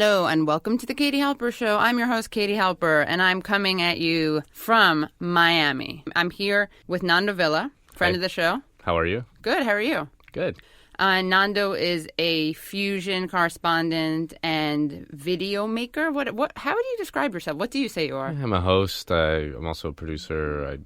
Hello, and welcome to the Katie Halper Show. I'm your host, Katie Halper, and I'm coming at you from Miami. I'm here with Nando Vila, friend of the show. How are you? Good, how are you? Good. Nando is a fusion correspondent and video maker. How would you describe yourself? What do you say you are? I'm a host. I'm also a producer. I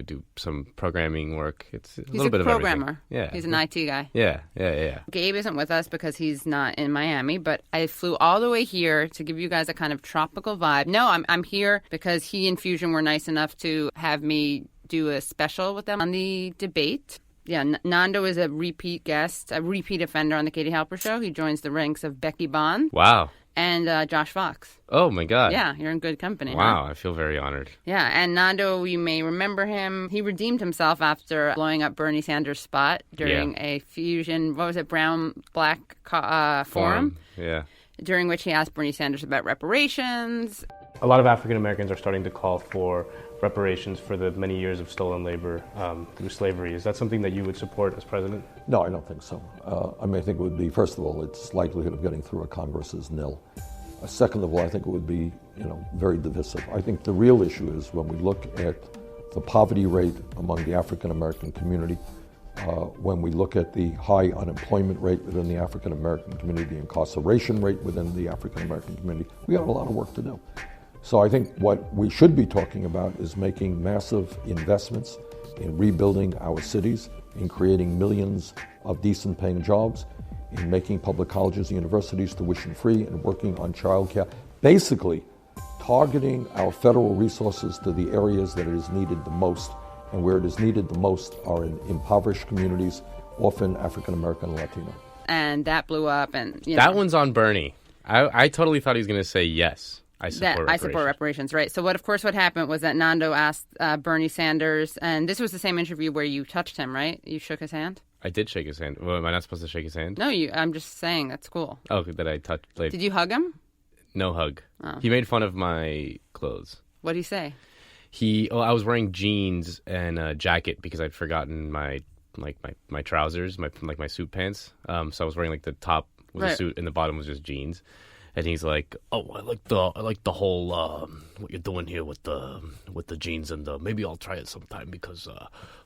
do some programming work. It's a little bit of everything. He's a programmer. Yeah. He's an IT guy. Yeah. Gabe isn't with us because he's not in Miami, but I flew all the way here to give you guys a kind of tropical vibe. No, I'm here because he and Fusion were nice enough to have me do a special with them on the debate. Yeah, Nando is a repeat guest, a repeat offender on the Katie Halper Show. He joins the ranks of Becky Bond. Wow. And Josh Fox. Oh, my God. Yeah, you're in good company. Wow, huh? I feel very honored. Yeah, and Nando, you may remember him. He redeemed himself after blowing up Bernie Sanders' spot during a fusion, brown-black forum. Yeah. During which he asked Bernie Sanders about reparations. A lot of African Americans are starting to call for reparations for the many years of stolen labor through slavery. Is that something that you would support as president? No, I don't think so. I think it would be, first of all, its likelihood of getting through a Congress is nil. Second of all, I think it would be, very divisive. I think the real issue is when we look at the poverty rate among the African American community, when we look at the high unemployment rate within the African American community, the incarceration rate within the African American community, we have a lot of work to do. So I think what we should be talking about is making massive investments in rebuilding our cities, in creating millions of decent paying jobs, in making public colleges and universities tuition free, and working on childcare. Basically, targeting our federal resources to the areas that it is needed the most, and where it is needed the most are in impoverished communities, often African American and Latino. And that blew up, and that one's on Bernie. I totally thought he was going to say yes. I support reparations, right? So what happened was that Nando asked Bernie Sanders, and this was the same interview where you touched him, right? You shook his hand? I did shake his hand. Well, am I not supposed to shake his hand? No, I'm just saying that's cool. Oh, that I touched. Did you hug him? No hug. Oh. He made fun of my clothes. What did he say? I was wearing jeans and a jacket because I'd forgotten my trousers, my suit pants. So I was wearing the top was a suit and the bottom was just jeans. And he's like, "Oh, I like the whole what you're doing here with the jeans, and maybe I'll try it sometime because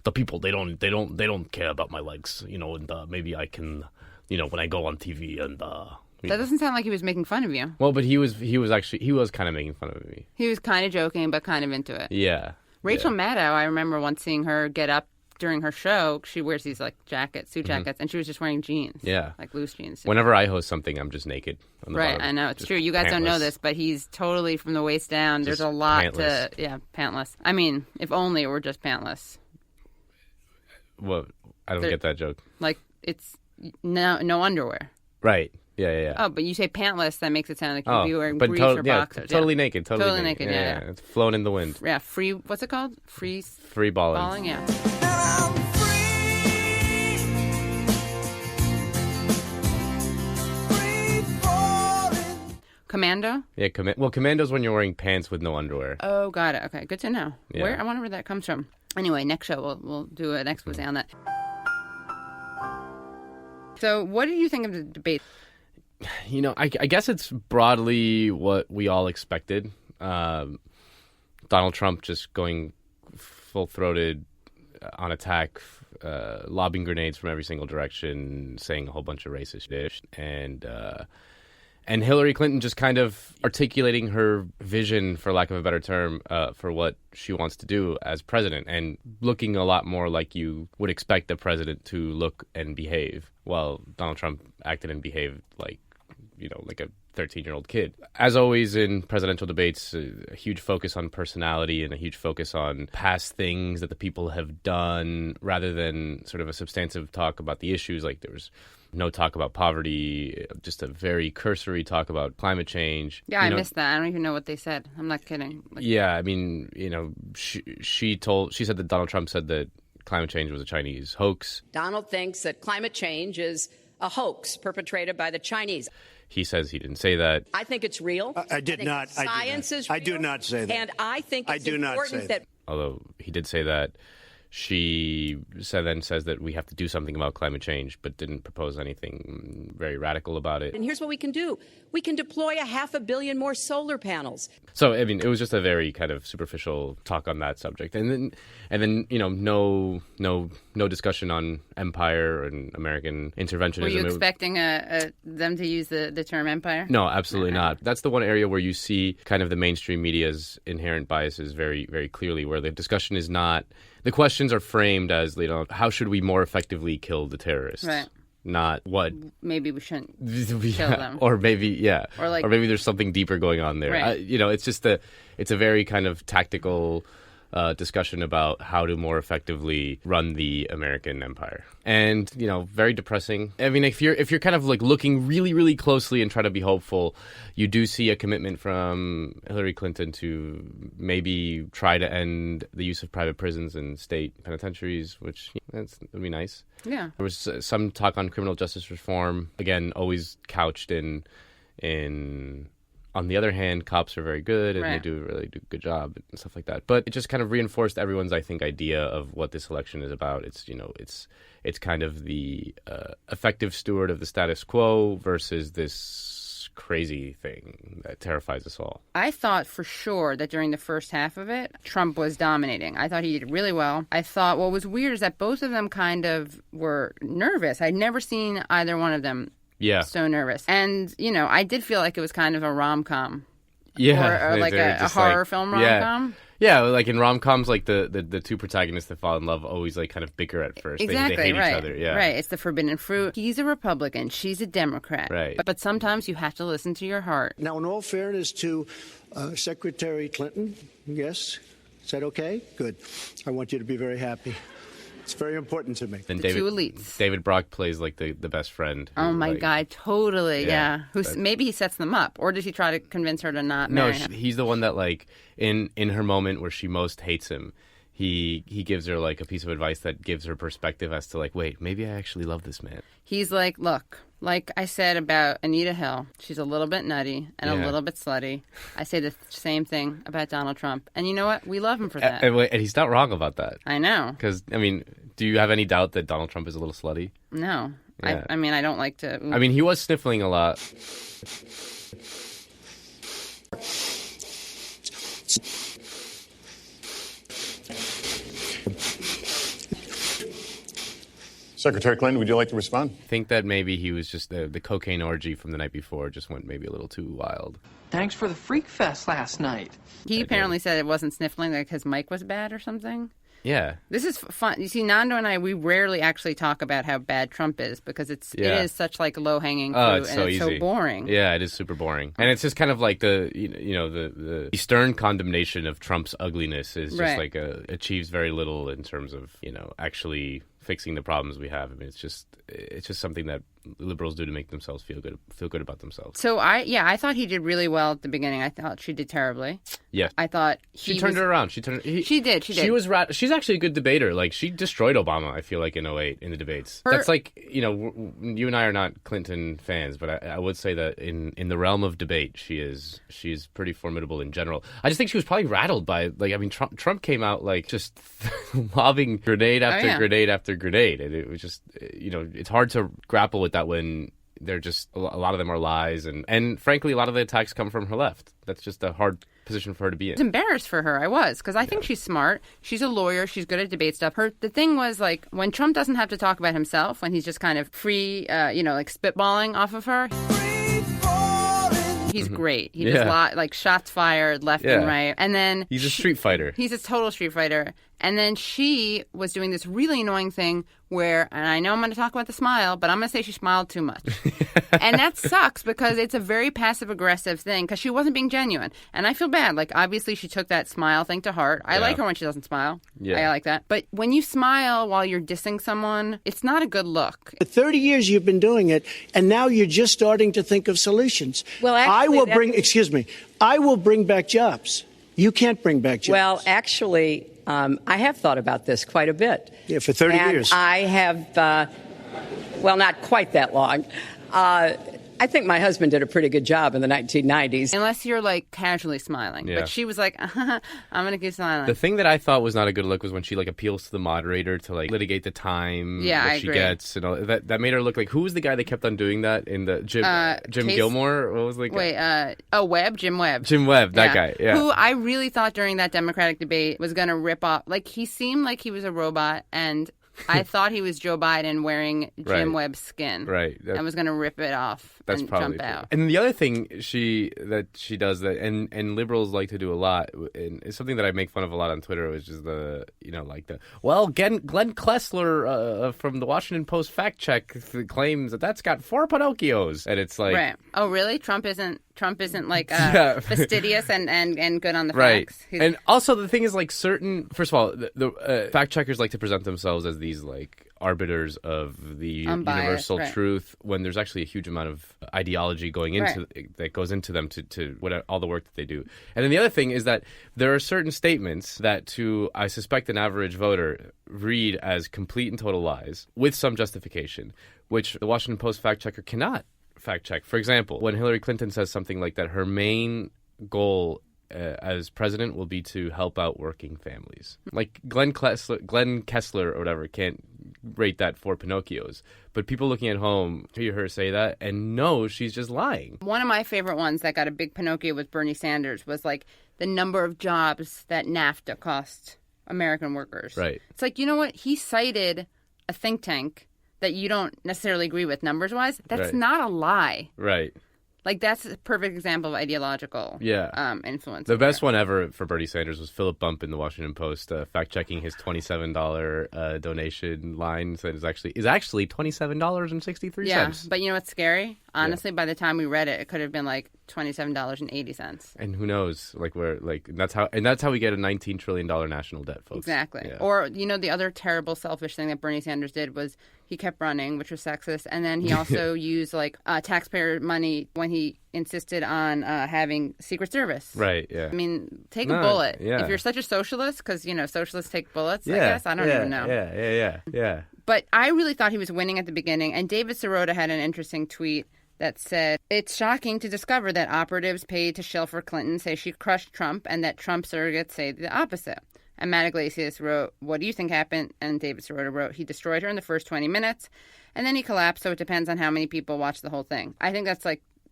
the people they don't care about my legs, and maybe I can, when I go on TV and." That doesn't sound like he was making fun of you. Well, but he was kind of making fun of me. He was kind of joking, but kind of into it. Yeah. Rachel Maddow, I remember once seeing her get up during her show. She wears these suit jackets, and she was just wearing jeans. Yeah, loose jeans. Whenever I host something, I'm just naked. On the bottom. I know it's true. You guys don't know this, but he's totally from the waist down. There's a lot pantless. Pantless. I mean, if only it were just pantless. Well, I don't get that joke. It's no underwear. Right. Yeah. Oh, but you say pantless, that makes it sound like you'd be wearing briefs or boxers. Totally naked. Totally naked, yeah. It's flown in the wind. Yeah, free, what's it called? Free balling, yeah. Commando? Yeah, commando's when you're wearing pants with no underwear. Oh, got it. Okay, good to know. Yeah. I wonder where that comes from. Anyway, next show we'll do an expose on that. So what did you think of the debate? I guess it's broadly what we all expected. Donald Trump just going full-throated on attack, lobbing grenades from every single direction, saying a whole bunch of racist shit, and Hillary Clinton just kind of articulating her vision, for lack of a better term, for what she wants to do as president, and looking a lot more like you would expect a president to look and behave, while Donald Trump acted and behaved like a 13-year-old kid. As always in presidential debates, a huge focus on personality and a huge focus on past things that the people have done, rather than sort of a substantive talk about the issues. Like there was no talk about poverty, just a very cursory talk about climate change. Yeah, I missed that. I don't even know what they said. I'm not kidding. Yeah, I mean, she said that Donald Trump said that climate change was a Chinese hoax. Donald thinks that climate change is a hoax perpetrated by the Chinese. He says he didn't say that. I think it's real. I did not. Science is real. I do not say that. And I think it's important that... Although he did say that. She then says that we have to do something about climate change, but didn't propose anything very radical about it. And here's what we can do. We can deploy 500 million more solar panels. So, I mean, it was just a very kind of superficial talk on that subject. And then no discussion on empire and American interventionism. Were you expecting them to use the term empire? No, absolutely not. That's the one area where you see kind of the mainstream media's inherent biases very, very clearly, where the discussion is not... The questions are framed as, how should we more effectively kill the terrorists? Right. Not what... Maybe we shouldn't kill them. Or maybe maybe there's something deeper going on there. Right. It's a very kind of tactical discussion about how to more effectively run the American empire. And, very depressing. I mean, if you're kind of like looking really, really closely and try to be hopeful, you do see a commitment from Hillary Clinton to maybe try to end the use of private prisons and state penitentiaries, which would be nice. Yeah. There was some talk on criminal justice reform, again, always couched in on the other hand, cops are very good and they do a good job and stuff like that. But it just kind of reinforced everyone's, I think, idea of what this election is about. It's kind of the effective steward of the status quo versus this crazy thing that terrifies us all. I thought for sure that during the first half of it, Trump was dominating. I thought he did really well. I thought what was weird is that both of them kind of were nervous. I'd never seen either one of them so nervous. And, I did feel like it was kind of a rom-com. Yeah. Or like a horror film rom-com. Yeah, like in rom-coms, like the two protagonists that fall in love always like kind of bicker at first. Exactly, they hate right. each other. Yeah. Right, it's the forbidden fruit. He's a Republican, she's a Democrat. Right. But sometimes you have to listen to your heart. Now, in all fairness to Secretary Clinton, yes, is that okay? Good. I want you to be very happy. It's very important to me. And two elites. David Brock plays like the best friend. Oh my God, totally, yeah. Maybe he sets them up, or does he try to convince her to not marry him? He's the one that like in her moment where she most hates him, he gives her like a piece of advice that gives her perspective as to like, wait, maybe I actually love this man. He's like, look, like I said about Anita Hill, she's a little bit nutty and a little bit slutty. I say the same thing about Donald Trump. And you know what? We love him for that. And he's not wrong about that. I know. Because, I mean, do you have any doubt that Donald Trump is a little slutty? No. Yeah. I mean, I don't like to... I mean, he was sniffling a lot. Secretary Clinton, would you like to respond? I think that maybe he was just the cocaine orgy from the night before just went maybe a little too wild. Thanks for the freak fest last night. He apparently said it wasn't sniffling, like his mic was bad or something. Yeah. This is fun. You see, Nando and I, we rarely actually talk about how bad Trump is because it is such like low-hanging fruit it's and so it's easy. So boring. Yeah, it is super boring. And it's just kind of like the stern condemnation of Trump's ugliness is just like achieves very little in terms of, actually fixing the problems we have. I mean, it's just something that liberals do to make themselves feel good about themselves. So I thought he did really well at the beginning. I thought she did terribly. Yeah, I thought she turned it around. She did. She's actually a good debater. Like she destroyed Obama. I feel like in 2008 in the debates. That's like you and I are not Clinton fans, but I would say that in the realm of debate, she's pretty formidable in general. I just think she was probably rattled by Trump came out like just lobbing grenade after grenade after grenade, and it was just it's hard to grapple with that when they're just a lot of them are lies and frankly a lot of the attacks come from her left. That's just a hard position for her to be in. I was embarrassed for her. I was, because I think she's smart. She's a lawyer. She's good at debate stuff. The thing was like when Trump doesn't have to talk about himself, when he's just kind of free, like spitballing off of her. He's great. He does like shots fired left and right. And then he's a street fighter. He's a total street fighter. And then she was doing this really annoying thing where, and I know I'm going to talk about the smile, but I'm going to say she smiled too much. And that sucks because it's a very passive-aggressive thing because she wasn't being genuine. And I feel bad. Like, obviously, she took that smile thing to heart. I like her when she doesn't smile. Yeah. I like that. But when you smile while you're dissing someone, it's not a good look. For 30 years you've been doing it, and now you're just starting to think of solutions. Well, actually, I will bring back jobs. You can't bring back jobs. Well, actually, I have thought about this quite a bit. Yeah, for 30 years. I have, not quite that long. I think my husband did a pretty good job in the 1990s. Unless you're like casually smiling. Yeah. But she was like, I'm going to keep smiling. The thing that I thought was not a good look was when she like appeals to the moderator to like litigate the time that she gets. And all, that made her look like, who was the guy that kept on doing that in the Jim Gilmore? What was the guy? Webb, Jim Webb. Jim Webb, that guy, yeah. Who I really thought during that Democratic debate was going to rip off. Like, he seemed like he was a robot, and I thought he was Joe Biden wearing Jim Webb's skin. Right. And was going to rip it off and jump out. And the other thing she does that, and liberals like to do a lot, and it's something that I make fun of a lot on Twitter, which is Glenn Klessler from the Washington Post fact check claims that's got 4 Pinocchios. And it's like... Right. Oh, really? Trump isn't like fastidious and good on the facts. And also the thing is, like, first of all, the fact checkers like to present themselves as these like arbiters of the unbiased, universal truth when there's actually a huge amount of ideology going into that goes into them to what all the work that they do. And then the other thing is that there are certain statements that to I suspect an average voter read as complete and total lies with some justification, which the Washington Post fact checker cannot fact check. For example, when Hillary Clinton says something like that, her main goal as president will be to help out working families. Like Glenn Kessler or whatever can't rate that 4 Pinocchios. But people looking at home hear her say that and know she's just lying. One of my favorite ones that got a big Pinocchio with Bernie Sanders was like the number of jobs that NAFTA cost American workers. Right. It's like, you know what? He cited a think tank that you don't necessarily agree with numbers-wise. That's not a lie. Right. Like, that's a perfect example of ideological influence. The best one ever for Bernie Sanders was Philip Bump in the Washington Post fact-checking his $27 donation line. So it is actually $27.63. Yeah, but you know what's scary? Honestly, by the time we read it, it could have been like $27.80. And who knows? That's how we get a $19 trillion national debt, folks. Exactly. Yeah. Or, the other terrible, selfish thing that Bernie Sanders did was he kept running, which was sexist, and then he also used taxpayer money when he insisted on having Secret Service. Right. Yeah. I mean, take a bullet. Yeah. If you're such a socialist, because socialists take bullets. I guess I don't even know. Yeah. But I really thought he was winning at the beginning, and David Sirota had an interesting tweet that said, "It's shocking to discover that operatives paid to shill for Clinton say she crushed Trump and that Trump surrogates say the opposite." And Matt Iglesias wrote, "What do you think happened?" And David Sirota wrote, "He destroyed her in the first 20 minutes, and then he collapsed, so it depends on how many people watch the whole thing." I think that's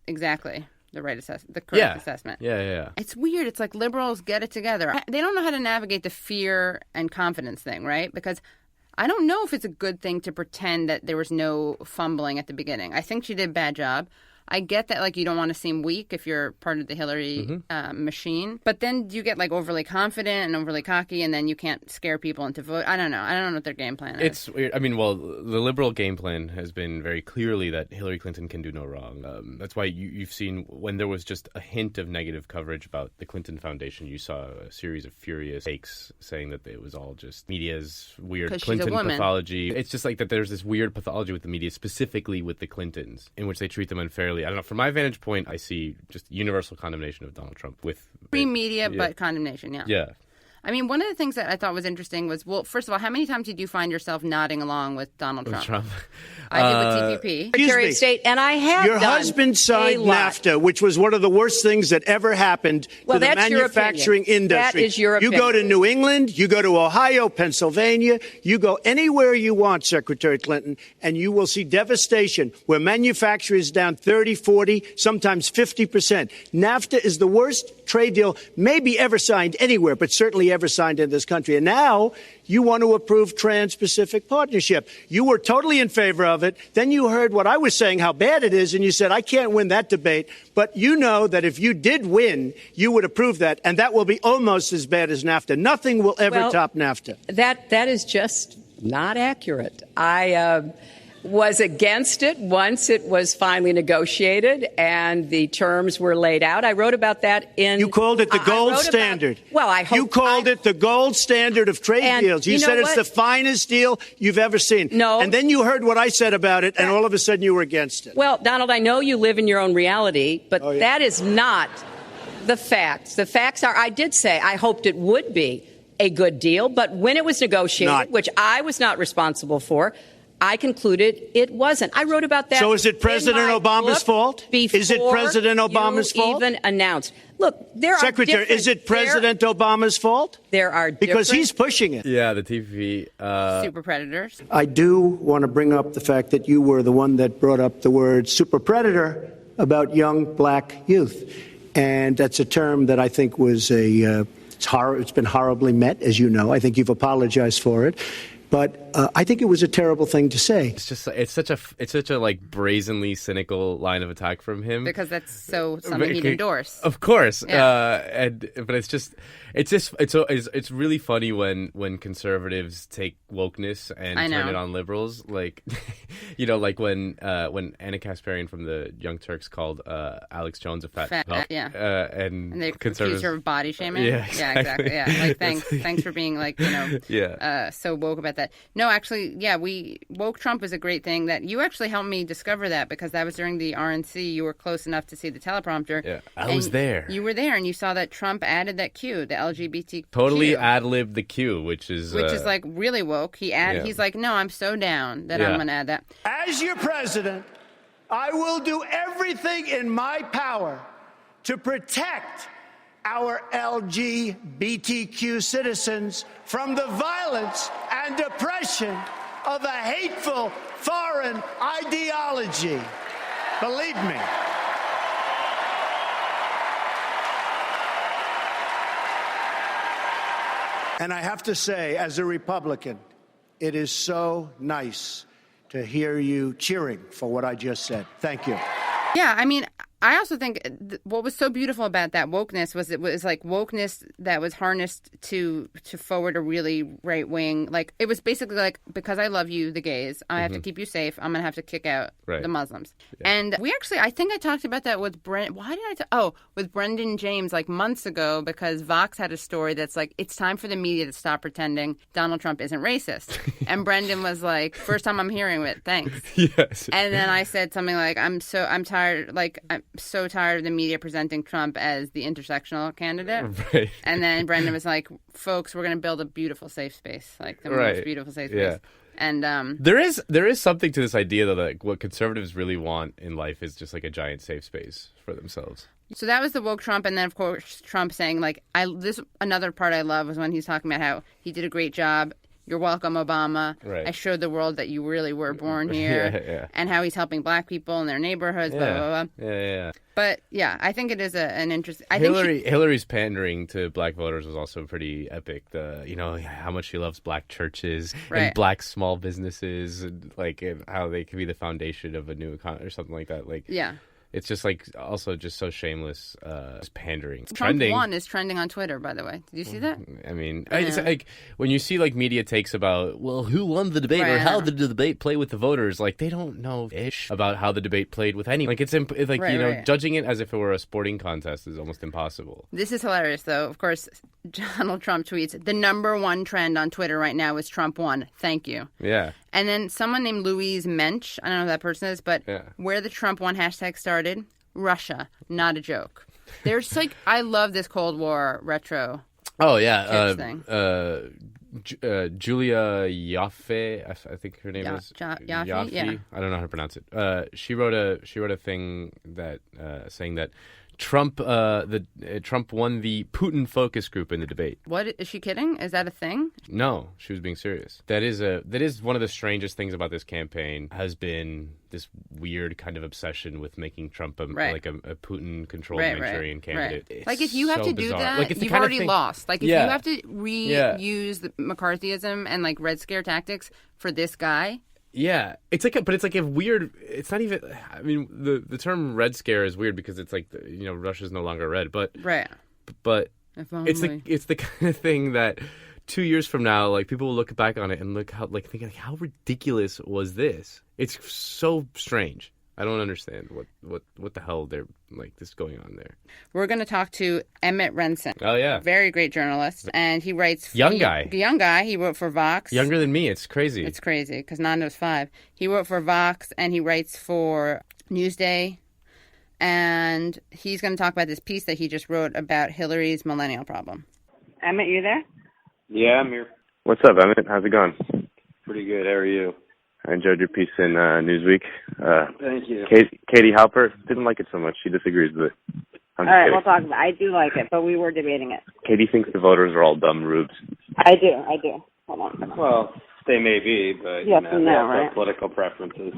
exactly the correct assessment. Yeah. It's weird. It's like liberals get it together. They don't know how to navigate the fear and confidence thing, right? Because I don't know if it's a good thing to pretend that there was no fumbling at the beginning. I think she did a bad job. I get that, you don't want to seem weak if you're part of the Hillary machine. But then you get, overly confident and overly cocky, and then you can't scare people into vote. I don't know. I don't know what their game plan is. It's weird. I mean, the liberal game plan has been very clearly that Hillary Clinton can do no wrong. That's why you've seen when there was just a hint of negative coverage about the Clinton Foundation, you saw a series of furious takes saying that it was all just media's weird Clinton pathology. It's just like that there's this weird pathology with the media, specifically with the Clintons, in which they treat them unfairly. I don't know. From my vantage point, I see just universal condemnation of Donald Trump with free media, but condemnation. Yeah. I mean, one of the things that I thought was interesting was, first of all, how many times did you find yourself nodding along with Donald Trump? I did with TPP. Secretary of State, and I have Your husband signed NAFTA, which was one of the worst things that ever happened to the manufacturing industry. That is your opinion. You go to New England, you go to Ohio, Pennsylvania, you go anywhere you want, Secretary Clinton, and you will see devastation where manufacturing is down 30, 40, sometimes 50%. NAFTA is the worst trade deal maybe ever signed anywhere, but certainly ever signed in this country. And now you want to approve Trans-Pacific Partnership. You were totally in favor of it. Then you heard what I was saying, how bad it is, and you said, I can't win that debate. But you know that if you did win, you would approve that, and that will be almost as bad as NAFTA. Nothing will ever top NAFTA. That is just not accurate. I was against it once it was finally negotiated and the terms were laid out. I wrote about that in... You called it the gold standard. You called it the gold standard of trade deals. You said it's the finest deal you've ever seen. No. And then you heard what I said about it, and all of a sudden you were against it. Well, Donald, I know you live in your own reality, but that is not the facts. The facts are, I did say I hoped it would be a good deal, but when it was negotiated, which I was not responsible for, I concluded it wasn't. I wrote about that. So is it President Obama's fault? Is it President Obama's fault? Even announced. Look, there Secretary, are different, is it President Obama's fault? There are because different, he's pushing it. Yeah, the TV. Super predators. I do want to bring up the fact that you were the one that brought up the word super predator about young black youth. And that's a term that I think was it's been horribly met, as you know. I think you've apologized for it. But I think it was a terrible thing to say. It's such a like brazenly cynical line of attack from him, because that's something he'd endorse. Of course, yeah. But it's really funny when conservatives take wokeness and turn it on liberals. Like, like when Anna Kasparian from the Young Turks called Alex Jones a fat pup, and they conservatives accuse her of body shaming. Yeah, exactly. Yeah, exactly. Yeah, like thanks for being so woke about that. No, actually, woke Trump was a great thing that you actually helped me discover that, because that was during the RNC. You were close enough to see the teleprompter. Yeah, I was there. You were there, and you saw that Trump added that Q, the LGBTQ. Totally ad-libbed the Q, which is like really woke. He's like, no, I'm so down that I'm going to add that. As your president, I will do everything in my power to protect our LGBTQ citizens from the violence and oppression of a hateful foreign ideology. Believe me. And I have to say, as a Republican, it is so nice to hear you cheering for what I just said. Thank you. Yeah, I mean, I also think what was so beautiful about that wokeness was it was like wokeness that was harnessed to forward a really right wing. Like, it was basically like, because I love you, the gays, I have to keep you safe. I'm going to have to kick out the Muslims. Yeah. And I think I talked about that with with Brendan James like months ago, because Vox had a story that's like, it's time for the media to stop pretending Donald Trump isn't racist. And Brendan was like, first time I'm hearing it, thanks. Yes. And then I said something like, I'm so tired of the media presenting Trump as the intersectional candidate. Right. And then Brendan was like, folks, we're going to build a beautiful safe space, like the most beautiful safe space. Yeah. And there is something to this idea though, that what conservatives really want in life is just like a giant safe space for themselves. So that was the woke Trump, and then of course Trump saying like, another part I love was when he's talking about how he did a great job. You're welcome, Obama. Right. I showed the world that you really were born here. And how he's helping black people in their neighborhoods, blah, blah, blah. Yeah. But, I think it is an interesting... Hillary's pandering to black voters was also pretty epic. How much she loves black churches and black small businesses, and how they can be the foundation of a new economy or something like that. It's just also just so shameless, pandering. Trump 1 is trending on Twitter, by the way. Did you see that? I mean, it's like when you see media takes about, well, who won the debate or how did the debate play with the voters? They don't know ish about how the debate played with anyone. Judging it as if it were a sporting contest is almost impossible. This is hilarious, though. Of course, Donald Trump tweets, the number one trend on Twitter right now is Trump won. Thank you. Yeah. And then someone named Louise Mensch, I don't know who that person is, but where the Trump one hashtag started, Russia, not a joke. There's I love this Cold War retro. Oh yeah, Julia Yaffe, I think her name is Yaffe. Yeah. I don't know how to pronounce it. She wrote a thing that saying that Trump won the Putin focus group in the debate. What, is she kidding? Is that a thing? No, she was being serious. That is one of the strangest things about this campaign, has been this weird kind of obsession with making Trump a Putin controlled Manchurian candidate. Right. If you have to do that, you've already lost. If you have to reuse the McCarthyism and Red Scare tactics for this guy. Yeah, it's a weird. It's not even. I mean, the term Red Scare is weird because it's Russia's no longer red, but But it's the kind of thing that 2 years from now, people will look back on it and think how ridiculous was this? It's so strange. I don't understand what the hell they're this going on there. We're going to talk to Emmett Rensin. Oh yeah, very great journalist, and he writes young guy. He wrote for Vox. Younger than me. It's crazy. It's crazy because Nando's 5. He wrote for Vox and he writes for Newsday, and he's going to talk about this piece that he just wrote about Hillary's millennial problem. Emmett, you there? Yeah, I'm here. What's up, Emmett? How's it going? Pretty good. How are you? I enjoyed your piece in Newsweek. Thank you. Katie Halper didn't like it so much. She disagrees with it. All right, we'll talk about it. I do like it, but we were debating it. Katie thinks the voters are all dumb rubes. I do. Hold on. Well, they may be, but yes, they also right? have political preferences.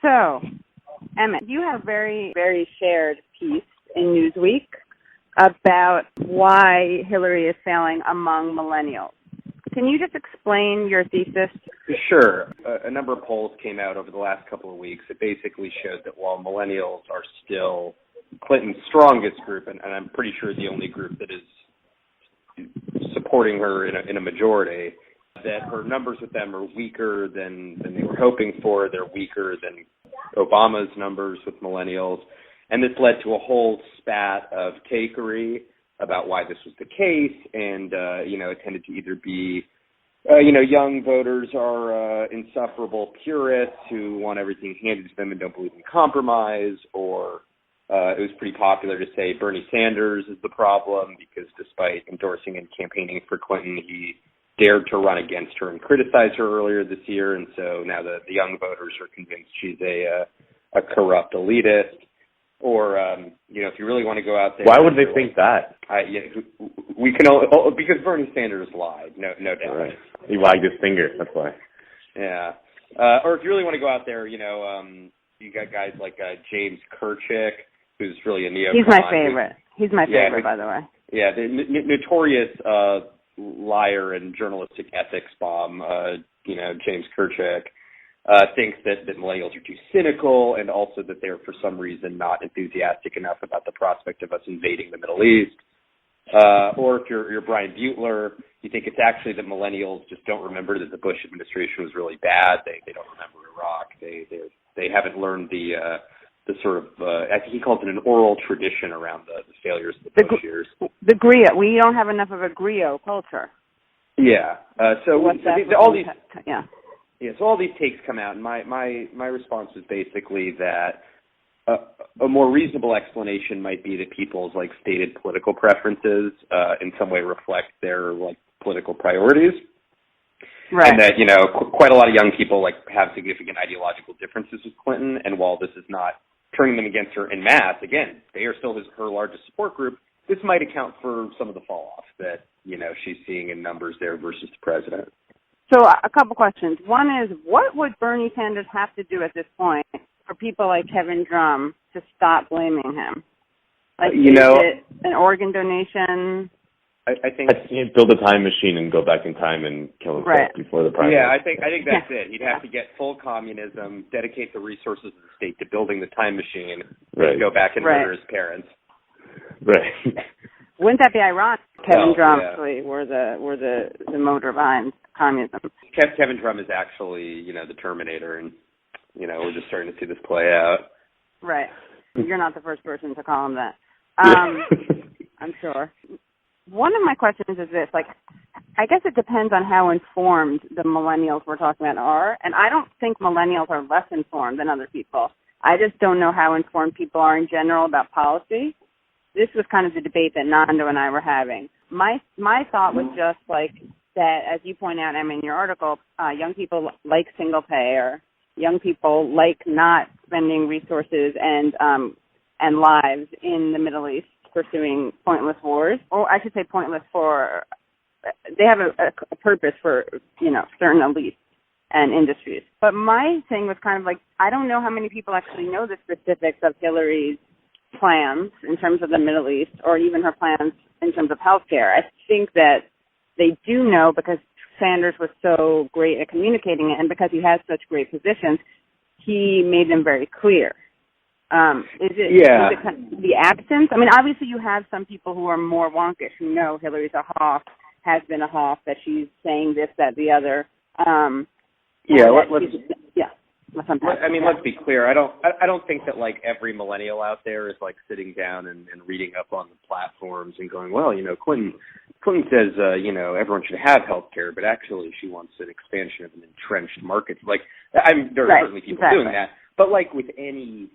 So, Emmett, you have a very, very shared piece in Newsweek about why Hillary is failing among millennials. Can you just explain your thesis? Sure. A number of polls came out over the last couple of weeks that basically showed that while millennials are still Clinton's strongest group, and I'm pretty sure the only group that is supporting her in a majority, that her numbers with them are weaker than they were hoping for. They're weaker than Obama's numbers with millennials. And this led to a whole spat of takery about why this was the case. And, it tended to either be, young voters are insufferable purists who want everything handed to them and don't believe in compromise, or it was pretty popular to say Bernie Sanders is the problem because despite endorsing and campaigning for Clinton, he dared to run against her and criticize her earlier this year. And so now the young voters are convinced she's a corrupt elitist. Or, if you really want to go out there. Why would they think that? We can because Bernie Sanders lied, no doubt. Right. He wagged his finger, that's why. Yeah. Or if you really want to go out there, you got guys like James Kirchick, who's really a neocon. He's my favorite. He's my favorite, by the way. Yeah, the notorious liar and journalistic ethics bomb, James Kirchick, thinks that millennials are too cynical, and also that they're, for some reason, not enthusiastic enough about the prospect of us invading the Middle East. Or if you're Brian Butler, you think it's actually that millennials just don't remember that the Bush administration was really bad. They don't remember Iraq. They haven't learned the sort of, I think he calls it an oral tradition around the failures of the Bush years. The griot. We don't have enough of a griot culture. Yeah. So all these takes come out, and my response is basically that a more reasonable explanation might be that people's stated political preferences in some way reflect their political priorities. Right. And that, quite a lot of young people have significant ideological differences with Clinton, and while this is not turning them against her en masse, again, they are still her largest support group. This might account for some of the fall off that, she's seeing in numbers there versus the president. So a couple questions. One is, what would Bernie Sanders have to do at this point for people like Kevin Drum to stop blaming him? Is it an organ donation? I think he'd build a time machine and go back in time and kill himself before the primary. Yeah, I think that's it. He'd have to get full communism, dedicate the resources of the state to building the time machine, and go back and murder his parents. Right. Wouldn't that be ironic? Kevin Drum actually were the motor behind communism. Kevin Drum is actually, the Terminator, and we're just starting to see this play out. Right. You're not the first person to call him that. I'm sure. One of my questions is this, I guess it depends on how informed the millennials we're talking about are, and I don't think millennials are less informed than other people. I just don't know how informed people are in general about policy. This was kind of the debate that Nando and I were having. My thought was just that, as you point out, Emma, in your article, young people like single payer. Young people like not spending resources and lives in the Middle East pursuing pointless wars, or I should say pointless they have a purpose for, certain elites and industries. But my thing was kind of I don't know how many people actually know the specifics of Hillary's plans in terms of the Middle East, or even her plans in terms of healthcare. I think that they do know because Sanders was so great at communicating it, and because he has such great positions, he made them very clear. Is it kind of the absence? I mean, obviously you have some people who are more wonkish who know Hillary's a hawk, has been a hawk, that she's saying this, that, the other. Let's be clear. I don't think that every millennial out there is sitting down and reading up on the platforms and going, well, Clinton says everyone should have health care, but actually she wants an expansion of an entrenched market. There are certainly people doing that, but with any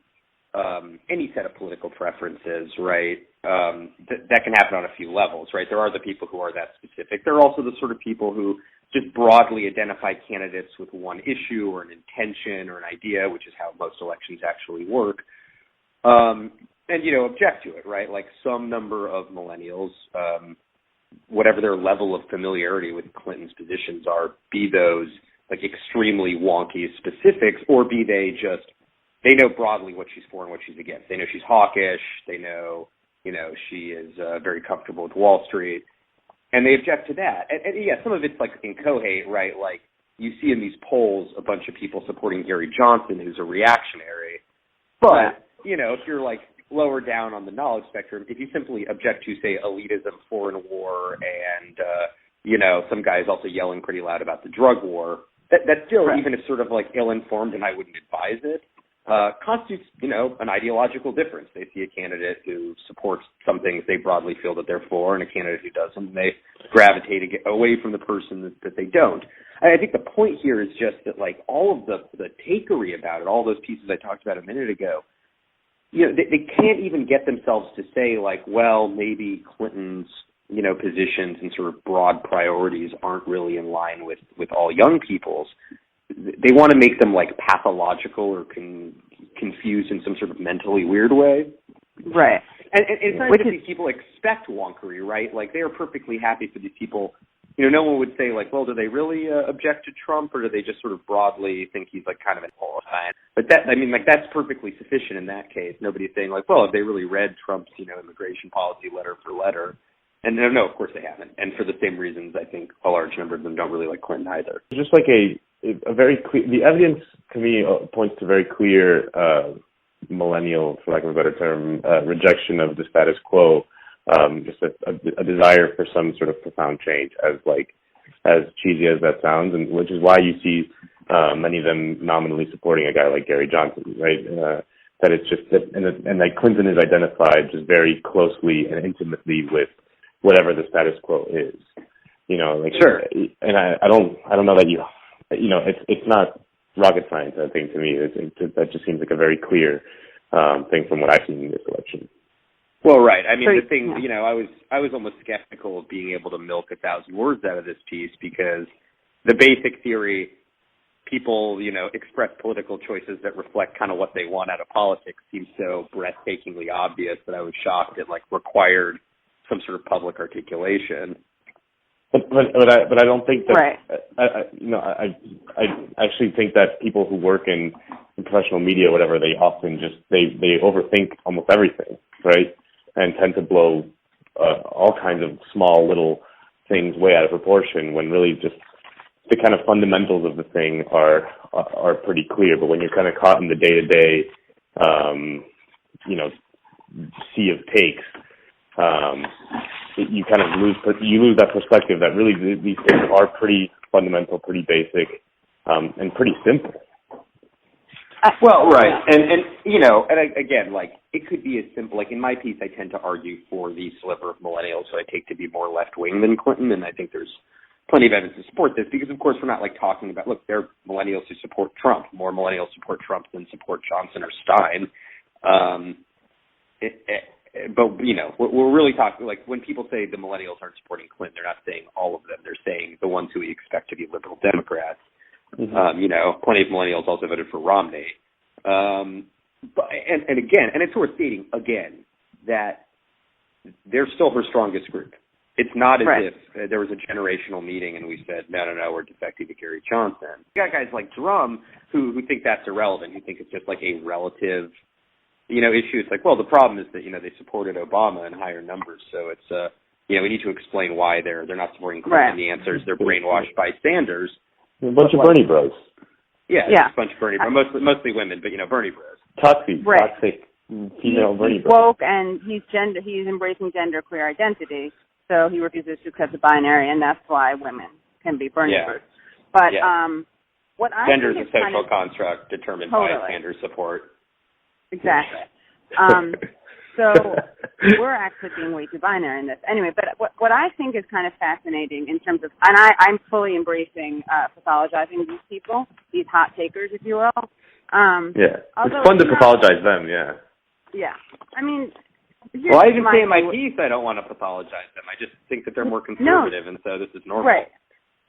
any set of political preferences, right, that can happen on a few levels, right? There are the people who are that specific. There are also the sort of people who just broadly identify candidates with one issue or an intention or an idea, which is how most elections actually work, and, object to it, right? Like some number of millennials, whatever their level of familiarity with Clinton's positions are, be those like extremely wonky specifics, or be they know broadly what she's for and what she's against. They know she's hawkish. They know, she is very comfortable with Wall Street, and they object to that. And yeah, some of it's like incoherent, right? Like you see in these polls a bunch of people supporting Gary Johnson, who's a reactionary. But, if you're like lower down on the knowledge spectrum, if you simply object to, say, elitism, foreign war, and, some guy is also yelling pretty loud about the drug war, that still, even if sort of like ill-informed and I wouldn't advise it, constitutes, an ideological difference. They see a candidate who supports some things they broadly feel that they're for, and a candidate who doesn't. They gravitate away from the person that they don't. I think the point here is just that, like, all of the takeaway about it, all those pieces I talked about a minute ago, they can't even get themselves to say, like, well, maybe Clinton's, positions and sort of broad priorities aren't really in line with all young people's. They want to make them like pathological or confused in some sort of mentally weird way. Right. And it's not that these people expect wonkery, right? Like they are perfectly happy for these people. No one would say like, well, do they really object to Trump, or do they just sort of broadly think he's like kind of an qualified? But that's perfectly sufficient in that case. Nobody's saying like, well, have they really read Trump's, immigration policy letter for letter? And no, of course they haven't. And for the same reasons, I think a large number of them don't really like Clinton either. Just like a very clear, the evidence to me points to very clear millennial, for lack of a better term, rejection of the status quo, just a desire for some sort of profound change, as cheesy as that sounds, and which is why you see many of them nominally supporting a guy like Gary Johnson, right? That it's just that, and that Clinton is identified just very closely and intimately with whatever the status quo is, Sure. And I don't know that it's not rocket science, I think, to me. That just seems like a very clear thing from what I've seen in this election. Well, right. I mean, the thing, I was almost skeptical of being able to milk 1,000 words out of this piece, because the basic theory, people, express political choices that reflect kind of what they want out of politics, seems so breathtakingly obvious that I was shocked it required some sort of public articulation. But I don't think that, right. I actually think that people who work in professional media, or whatever, they often just, they overthink almost everything, right? And tend to blow all kinds of small little things way out of proportion, when really just the kind of fundamentals of the thing are pretty clear. But when you're kind of caught in the day-to-day, sea of takes, you kind of lose that perspective that really these things are pretty fundamental, pretty basic, and pretty simple. Well, right, and again, it could be as simple. In my piece, I tend to argue for the sliver of millennials who I take to be more left wing than Clinton, and I think there's plenty of evidence to support this, because of course we're not talking about, look, there are millennials who support Trump. More millennials support Trump than support Johnson or Stein. But, we're really talking, when people say the millennials aren't supporting Clinton, they're not saying all of them. They're saying the ones who we expect to be liberal Democrats. Mm-hmm. Plenty of millennials also voted for Romney. But it's worth stating, again, that they're still her strongest group. It's not as if there was a generational meeting and we said, no, we're defecting to Gary Johnson. You got guys like Drum who think that's irrelevant, who think it's just a relative issue. It's the problem is that, they supported Obama in higher numbers. So it's, we need to explain why they're not supporting Clinton. Right. The answer is they're brainwashed by Sanders. A bunch of Bernie bros. Yeah. A bunch of Bernie bros. Mostly women, but, Bernie bros. Toxic female Bernie bros. He's woke, and he's embracing genderqueer identity. So he refuses to accept the binary, and that's why women can be Bernie bros. But what I gender think is a social construct determined by Sanders support. Exactly. So we're actually being way too binary in this. Anyway, but what I think is kind of fascinating in terms of, and I'm fully embracing pathologizing these people, these hot takers, if you will. It's fun to pathologize them, yeah. Yeah. I mean, well, I even say in my piece I don't want to pathologize them. I just think that they're more conservative, and so this is normal.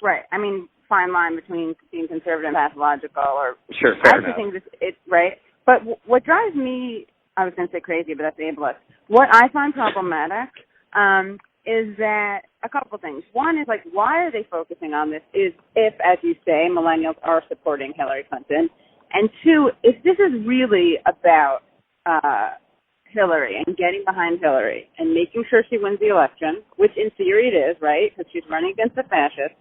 Right. I mean, fine line between being conservative and pathological, or sure, fair enough. I think it's right. But what drives me, I was going to say crazy, but that's ableist. What I find problematic is that a couple things. One is, like, why are they focusing on this? Is if, as you say, millennials are supporting Hillary Clinton, and two, if this is really about Hillary and getting behind Hillary and making sure she wins the election, which in theory it is, right, because she's running against a fascist.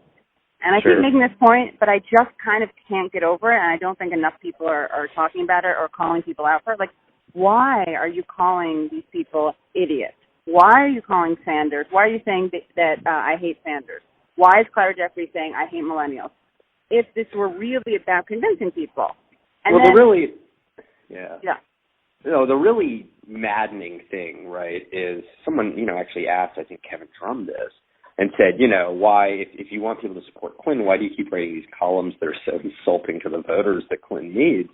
And I keep making this point, but I just kind of can't get over it, and I don't think enough people are talking about it or calling people out for it. Like, why are you calling these people idiots? Why are you calling Sanders? Why are you saying that I hate Sanders? Why is Clara Jeffrey saying I hate millennials? If this were really about convincing people. And well, then, the really maddening thing, right, is someone, actually asked, I think Kevin Trump this, and said, why, if you want people to support Clinton, why do you keep writing these columns that are so insulting to the voters that Clinton needs?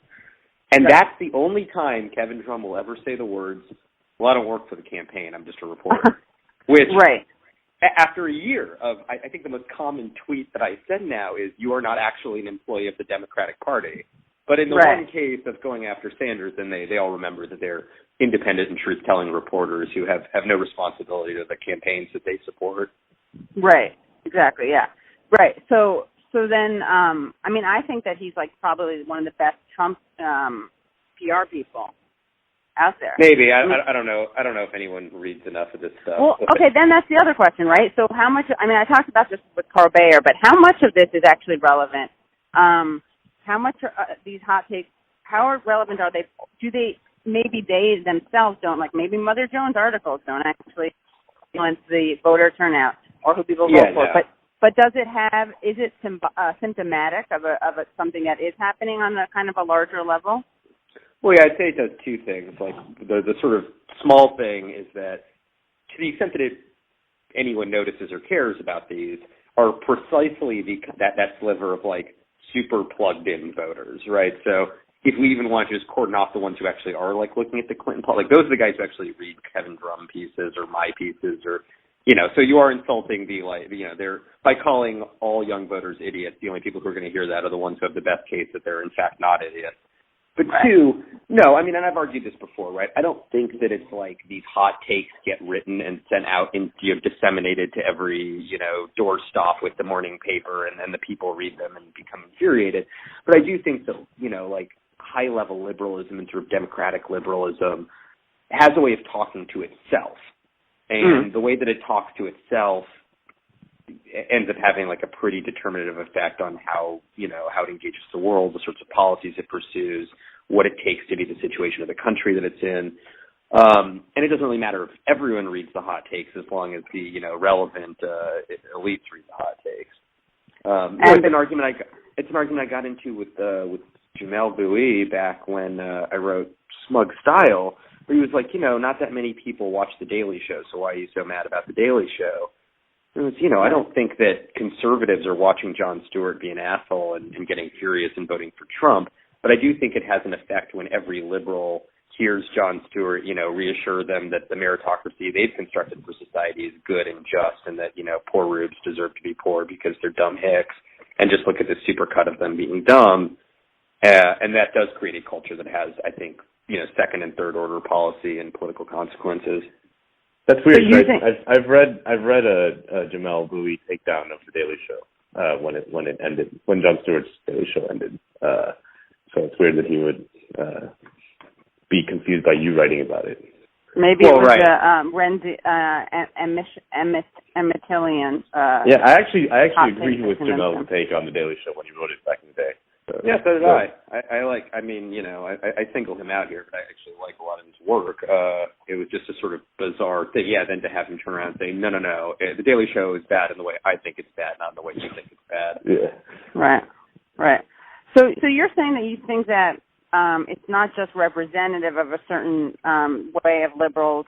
And that's the only time Kevin Trump will ever say the words, well, I don't work for the campaign, I'm just a reporter. Which, after a year of, I think the most common tweet that I send now is, you are not actually an employee of the Democratic Party. But in the one case of going after Sanders, then they all remember that they're independent and truth-telling reporters who have no responsibility to the campaigns that they support. Right. Exactly. Yeah. Right. So then, I mean, I think that he's like probably one of the best Trump PR people out there. Maybe. I don't know. I don't know if anyone reads enough of this stuff. Well, okay, then that's the other question, right? So how much? I mean, I talked about this with Carl Bayer, but how much of this is actually relevant? How much are these hot takes? How relevant are they? Do they? Maybe they themselves don't. Like maybe Mother Jones articles don't actually influence the voter turnout or who people vote for. No. But does it have? Is it symptomatic of something that is happening on a kind of a larger level? Well, yeah, I'd say it does two things. Like the sort of small thing is that to the extent that anyone notices or cares about these are precisely that sliver of like super plugged in voters, right? So if we even want to just cordon off the ones who actually are like looking at the Clinton poll, like those are the guys who actually read Kevin Drum pieces or my pieces or, so you are insulting they're by calling all young voters idiots. The only people who are going to hear that are the ones who have the best case that they're in fact not idiots. But two, no, I mean, and I've argued this before, right? I don't think that it's like these hot takes get written and sent out and disseminated to every, doorstop with the morning paper and then the people read them and become infuriated. But I do think that, like high-level liberalism and sort of democratic liberalism has a way of talking to itself. And the way that it talks to itself ends up having like a pretty determinative effect on how it engages the world, the sorts of policies it pursues, what it takes to be the situation of the country that it's in. And it doesn't really matter if everyone reads the hot takes as long as the, relevant elites read the hot takes. It's an argument I got into with Jamel Bouie back when I wrote Smug Style, where he was like, not that many people watch The Daily Show, so why are you so mad about The Daily Show? And it was, I don't think that conservatives are watching Jon Stewart be an asshole and getting furious and voting for Trump, but I do think it has an effect when every liberal hears Jon Stewart, reassure them that the meritocracy they've constructed for society is good and just and that, poor rubes deserve to be poor because they're dumb hicks, and just look at the supercut of them being dumb. And that does create a culture that has, I think, second and third order policy and political consequences. That's weird. I've read a Jamel Bouie takedown of The Daily Show when it ended, when Jon Stewart's Daily Show ended. So it's weird that he would be confused by you writing about it. Maybe it was Emmettillian. Yeah, I actually agree with Jamel's take on The Daily Show when he wrote it back in the day. So, yeah, so did I. I single him out here, but I actually like a lot of his work. It was just a sort of bizarre thing. Yeah, then to have him turn around and say, no, The Daily Show is bad in the way I think it's bad, not in the way you think it's bad. Yeah. Right. So you're saying that you think that it's not just representative of a certain way of liberals,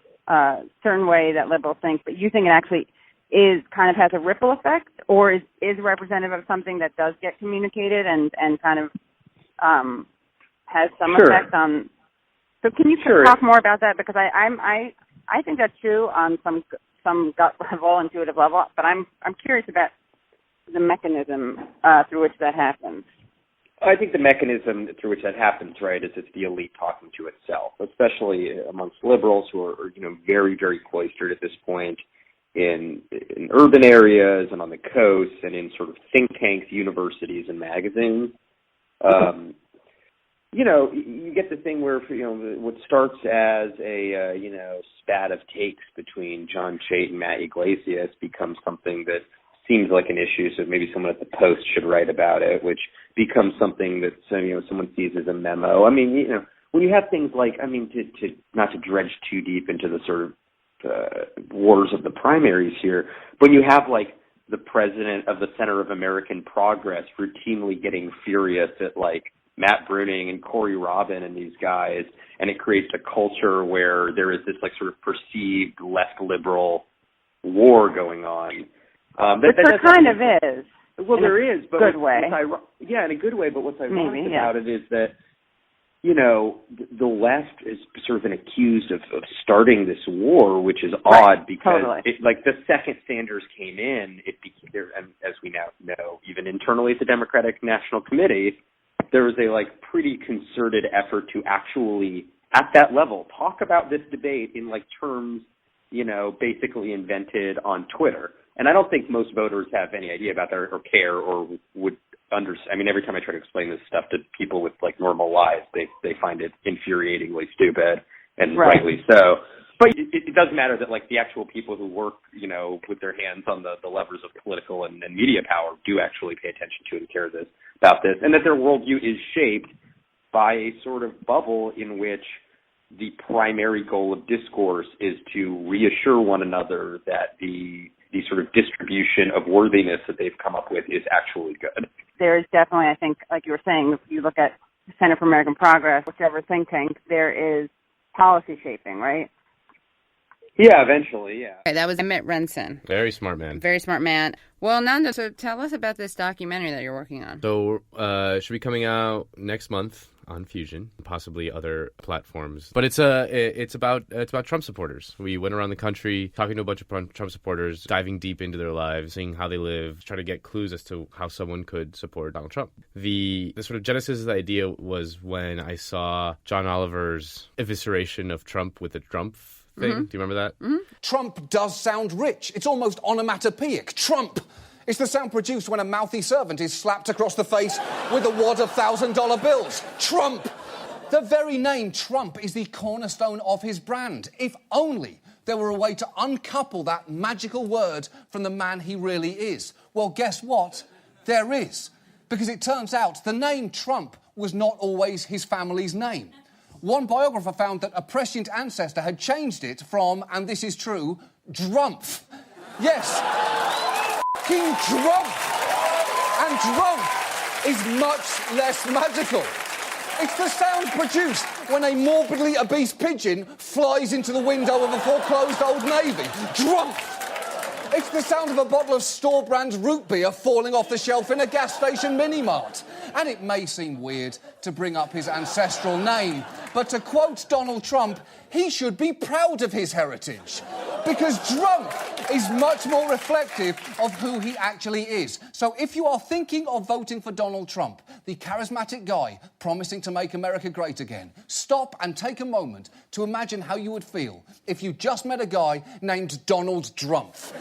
certain way that liberals think, but you think it actually is kind of has a ripple effect, or is representative of something that does get communicated and kind of has some Sure. effect on. So can you talk more about that? Because I think that's true on some gut level, intuitive level, but I'm curious about the mechanism through which that happens. I think the mechanism through which that happens, right, is it's the elite talking to itself, especially amongst liberals who are very, very cloistered at this point in urban areas and on the coast and in sort of think tanks, universities, and magazines. You get the thing where, what starts as a, spat of takes between John Chait and Matt Yglesias becomes something that seems like an issue, so maybe someone at the Post should write about it, which becomes something that, someone sees as a memo. I mean, when you have things like, to not to dredge too deep into the sort of wars of the primaries here, when you have, like, the president of the Center of American Progress routinely getting furious at, like, Matt Bruning and Corey Robin and these guys, and it creates a culture where there is this, like, sort of perceived left liberal war going on. But there kind of is. Well, there is, but good way. In a good way. But what's ironic about it is that the left is sort of been accused of starting this war, which is odd because, the second Sanders came in, it became, and as we now know, even internally at the Democratic National Committee, there was a pretty concerted effort to actually, at that level, talk about this debate in terms, basically invented on Twitter. And I don't think most voters have any idea about that or care or would understand. I mean, every time I try to explain this stuff to people with normal lives, they find it infuriatingly stupid, and rightly so. But it does matter that the actual people who work, with their hands on the levers of political and media power do actually pay attention to it and care about this, and that their worldview is shaped by a sort of bubble in which the primary goal of discourse is to reassure one another that the sort of distribution of worthiness that they've come up with is actually good. There is definitely, I think, like you were saying, if you look at the Center for American Progress, whichever think tank, there is policy shaping, right? Yeah, eventually, yeah. Okay, that was Emmett Rensin. Very smart man. Very smart man. Well, Nando, so tell us about this documentary that you're working on. So it should be coming out next month on Fusion, possibly other platforms. But it's about Trump supporters. We went around the country talking to a bunch of Trump supporters, diving deep into their lives, seeing how they live, trying to get clues as to how someone could support Donald Trump. The sort of genesis of the idea was when I saw John Oliver's evisceration of Trump with the Trump thing. Mm-hmm. Do you remember that? Mm-hmm. Trump does sound rich. It's almost onomatopoeic. Trump. It's the sound produced when a mouthy servant is slapped across the face with a wad of $1,000 bills. Trump. The very name Trump is the cornerstone of his brand. If only there were a way to uncouple that magical word from the man he really is. Well, guess what? There is. Because it turns out the name Trump was not always his family's name. One biographer found that a prescient ancestor had changed it from, and this is true, Drumpf. Yes, King Drumpf. And Drumpf is much less magical. It's the sound produced when a morbidly obese pigeon flies into the window of a foreclosed Old Navy. Drumpf. It's the sound of a bottle of store-brand root beer falling off the shelf in a gas station mini-mart. And it may seem weird to bring up his ancestral name, but to quote Donald Trump, he should be proud of his heritage. Because Trump is much more reflective of who he actually is. So if you are thinking of voting for Donald Trump, the charismatic guy promising to make America great again, stop and take a moment to imagine how you would feel if you just met a guy named Donald Drumpf.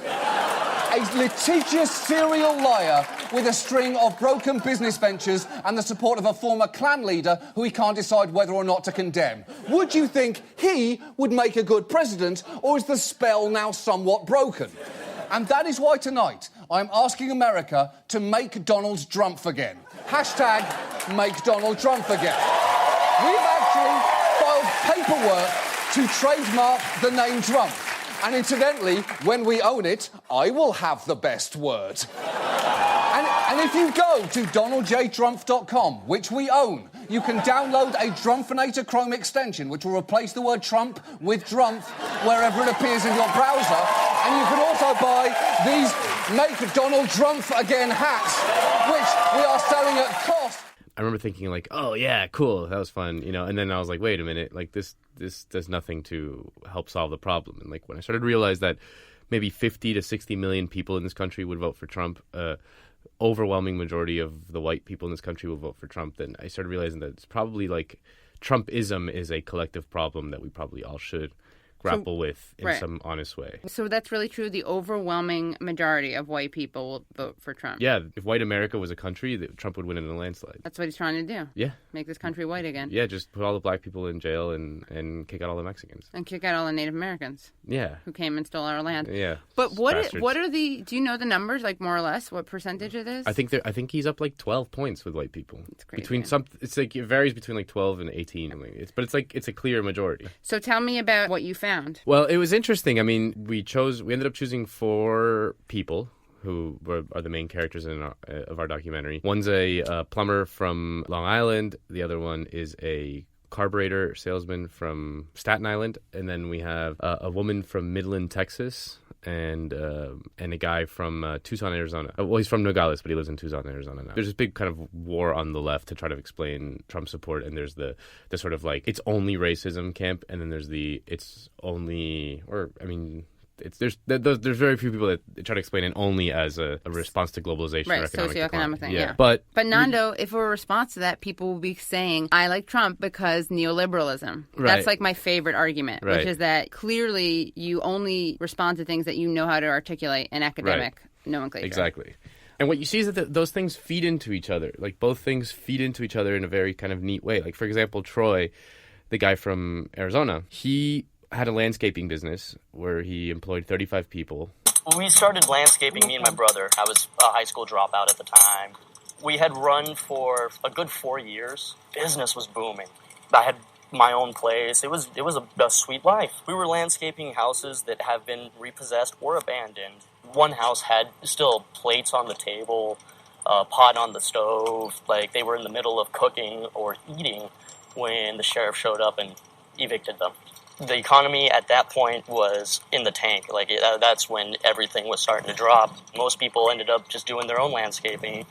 A litigious serial liar with a string of broken business ventures and the support of a former Klan leader who he can't decide whether or not to condemn. Would you think he would make a good president, or is the spell now somewhat broken? And that is why tonight I'm asking America to make Donald Trump again. Hashtag make Donald Trump again. We've actually filed paperwork to trademark the name Trump. And incidentally, when we own it, I will have the best word. And if you go to donaldjtrump.com, which we own, you can download a Drumpfinator Chrome extension, which will replace the word Trump with Drumpf wherever it appears in your browser. And you can also buy these Make Donald Trump Again hats, which we are selling at cost. I remember thinking like, oh yeah, cool, that was fun, and then I was like, wait a minute, like this does nothing to help solve the problem. And like when I started to realize that maybe 50 to 60 million people in this country would vote for Trump, overwhelming majority of the white people in this country will vote for Trump, then I started realizing that it's probably like Trumpism is a collective problem that we probably all should grapple with in some honest way. So that's really true. The overwhelming majority of white people will vote for Trump. Yeah, if white America was a country, Trump would win in a landslide. That's what he's trying to do. Yeah. Make this country white again. Yeah, just put all the black people in jail and kick out all the Mexicans. And kick out all the Native Americans. Yeah. Who came and stole our land. Yeah. But what are the, do you know the numbers, like more or less, what percentage it is? I think he's up like 12 points with white people. It's crazy. It's like, it varies between like 12 and 18. It's a clear majority. So tell me about what you found. Well, it was interesting. I mean, we ended up choosing 4 people who are the main characters of our documentary. One's a plumber from Long Island. The other one is a carburetor salesman from Staten Island. And then we have a woman from Midland, Texas, and a guy from Tucson, Arizona. Well, he's from Nogales, but he lives in Tucson, Arizona now. There's this big kind of war on the left to try to explain Trump support, and there's the sort of like it's only racism camp, and then there's the it's only, or I mean, there's very few people that try to explain it only as a response to globalization, right? Or economic Socioeconomic decline. thing, yeah. But Nando, if we're a response to that, people will be saying, "I like Trump because neoliberalism." Right. That's like my favorite argument, right. Which is that clearly you only respond to things that you know how to articulate in academic nomenclature. Exactly. And what you see is that those things feed into each other. Like both things feed into each other in a very kind of neat way. Like for example, Troy, the guy from Arizona, he had a landscaping business where he employed 35 people. When we started landscaping, me and my brother, I was a high school dropout at the time. We had run for a good 4 years. Business was booming. I had my own place. It was a sweet life. We were landscaping houses that have been repossessed or abandoned. One house had still plates on the table, a pot on the stove, like they were in the middle of cooking or eating when the sheriff showed up and evicted them. The economy at that point was in the tank. Like that's when everything was starting to drop. Most people ended up just doing their own landscaping,